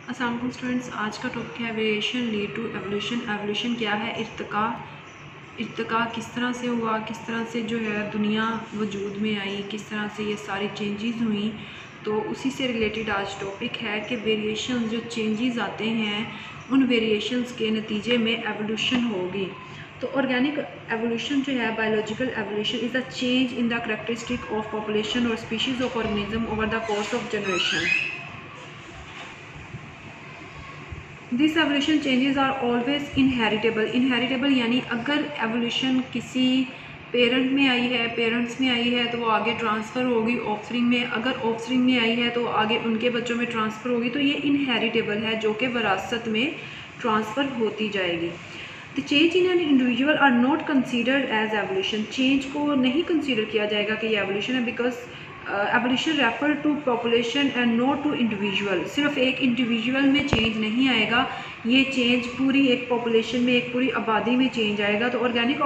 अस्सलाम वालेकुम स्टूडेंट्स, आज का टॉपिक है variation lead to evolution. Evolution क्या है? इर्तिका किस तरह से हुआ, किस तरह से जो है दुनिया वजूद में आई, किस तरह से ये सारी चेंजेस हुई। तो उसी से रिलेटेड आज टॉपिक है कि वेरिएशन जो चेंजेस आते हैं उन वेरिएशंस के नतीजे में एवोल्यूशन होगी। तो ऑर्गेनिक एवोल्यूशन जो है, biological evolution is a change in the characteristic of population और species of organism over the course of generation. This evolution changes are always inheritable यानी अगर एवोल्यूशन किसी पेरेंट में आई है, पेरेंट्स में आई है तो वो आगे ट्रांसफ़र होगी ऑफस्प्रिंग में, अगर ऑफस्प्रिंग में आई है तो आगे उनके बच्चों में ट्रांसफ़र होगी। तो ये इनहेरिटेबल है जो कि विरासत में ट्रांसफ़र होती जाएगी। The change in an individual are not considered as evolution. Change को नहीं कंसिडर किया जाएगा कि ये एवोल्यूशन है, because evolution refer to population and not to individual. सिर्फ एक इंडिविजुअल में चेंज नहीं आएगा, ये चेंज पूरी एक पॉपुलेशन में, एक पूरी आबादी में चेंज आएगा। तो organic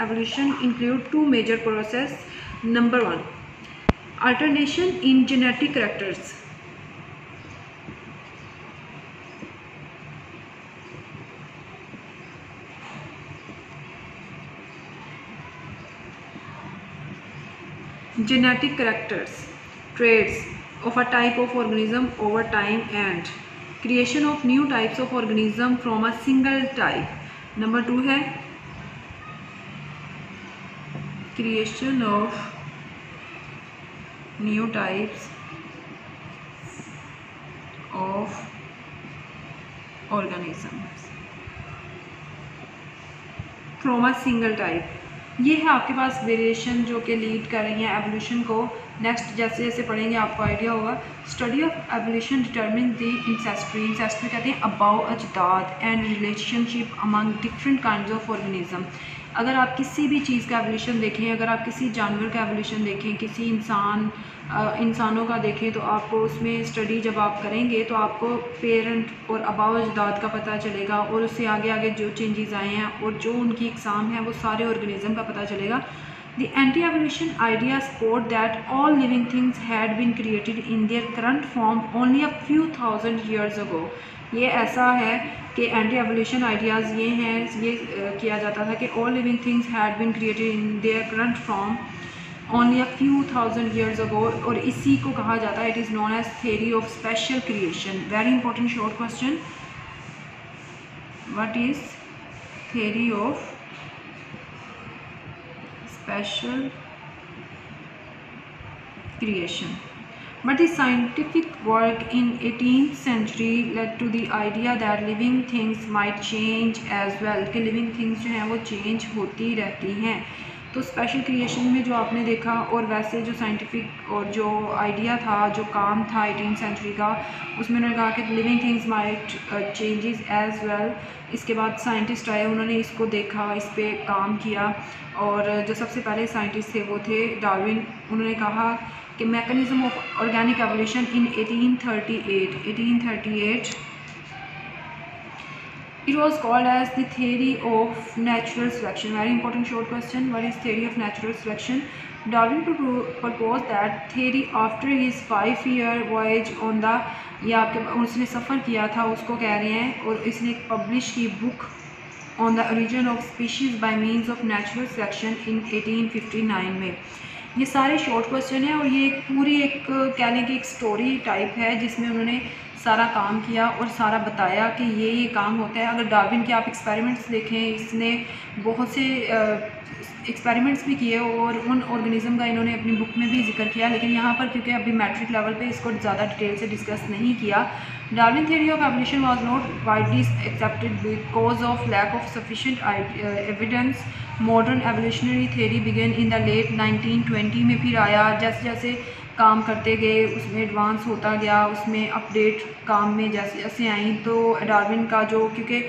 evolution include two major process. Number 1, alternation in genetic characters. Genetic characters, traits of a type of organism over time and creation of new types of organism from a single type. Number 2 है creation of new types of organisms from a single type। ये है आपके पास variation जो कि lead कर रही हैं evolution को। नेक्स्ट जैसे जैसे पढ़ेंगे आपको आइडिया होगा। Study of evolution determine the ancestry. Ancestry कहते हैं अबाउ अजदाद and relationship among different kinds of organism. अगर आप किसी भी चीज़ का एवोल्यूशन देखें, अगर आप किसी जानवर का एवोल्यूशन देखें, किसी इंसानों का देखें, तो आपको उसमें स्टडी जब आप करेंगे तो आपको पेरेंट और अबाउ अजदाद का पता चलेगा, और उससे आगे आगे जो चेंजेस आए हैं और जो उनकी इकसाम है वो सारे ऑर्गेनिज्म का पता चलेगा। The anti-evolution idea support that all living things had been created in their current form only a few thousand years ago। ये ऐसा है कि एंटी एवोल्यूशन आइडियाज़ ये हैं, ये किया जाता था कि all living things had been created in their current form only a few thousand years ago, और इसी को कहा जाता है, it is known as theory of special creation। Very important short question, what is theory of special creation? But the scientific work in 18th century led to the idea that living things might change as well, कि living things जो हैं वो change होती रहती हैं। तो special creation में जो आपने देखा, और वैसे जो साइंटिफिक और जो आइडिया था, जो काम था 18th सेंचुरी का, उसमें उन्होंने कहा कि living things might changes as well. इसके बाद साइंटिस्ट आए, उन्होंने इसको देखा, इस पर काम किया, और जो सबसे पहले साइंटिस्ट थे वो थे डार्विन। उन्होंने कहा कि mechanism of organic evolution in 1838 it was called as the theory of natural selection। Very important short question, what is theory of natural selection? Darwin proposed that theory after his 5-year voyage on the, या आपके उसने सफ़र किया था उसको कह रहे हैं, और इसने एक पब्लिश की book on the origin of species bye means of natural selection in 1859 में। ये सारे शॉर्ट क्वेश्चन हैं, और ये पूरी एक कह लें कि एक स्टोरी टाइप है जिसमें उन्होंने सारा काम किया और सारा बताया कि ये काम होता है। अगर डार्विन के आप एक्सपेरिमेंट्स देखें, इसने बहुत से एक्सपेरिमेंट्स भी किए और उन ऑर्गेनिज्म का इन्होंने अपनी बुक में भी जिक्र किया, लेकिन यहाँ पर क्योंकि अभी मैट्रिक लेवल पे इसको ज़्यादा डिटेल से डिस्कस नहीं किया। Darwin theory of evolution was not widely accepted because of lack of sufficient evidence. Modern evolutionary theory began in the late 1920 में फिर आया। जैसे जैसे काम करते गए उसमें एडवांस होता गया, उसमें अपडेट काम में जैसे जैसे आई, तो डार्विन का जो, क्योंकि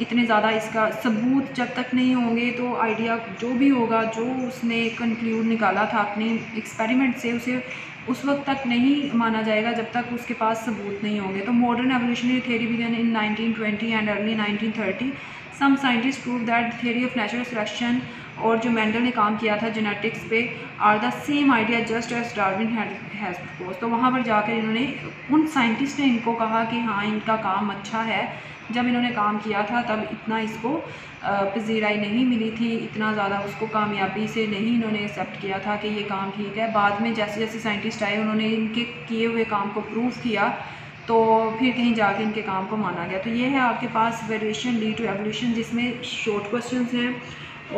इतने ज़्यादा इसका सबूत जब तक नहीं होंगे तो आइडिया जो भी होगा, जो उसने कंक्लूड निकाला था अपने एक्सपेरिमेंट से, उसे उस वक्त तक नहीं माना जाएगा जब तक उसके पास सबूत नहीं होंगे। तो modern evolutionary theory began in 1920 and early 1930। Some scientists prove that the theory of natural selection और जो मेंडल ने काम किया था जेनेटिक्स पे, are the same idea just as Darwin has propose. तो वहाँ पर जाकर इन्होंने, उन साइंटिस्ट ने इनको कहा कि हाँ इनका काम अच्छा है। जब इन्होंने काम किया था तब इतना इसको पजीराई नहीं मिली थी, इतना ज़्यादा उसको कामयाबी से नहीं इन्होंने एक्सेप्ट किया था कि ये काम ठीक है। बाद में जैसे जैसे साइंटिस्ट आए उन्होंने इनके किए हुए काम को प्रूव किया, तो फिर कहीं जाके इनके काम को माना गया। तो ये है आपके पास वेरिएशन लीड टू एवोल्यूशन, जिसमें शॉर्ट क्वेश्चंस हैं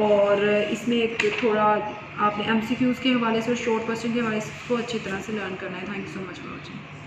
और इसमें एक थोड़ा आपने MCQs के हवाले से और शॉर्ट क्वेश्चन के हवाले से इसको अच्छी तरह से लर्न करना है। Thank you so much for watching.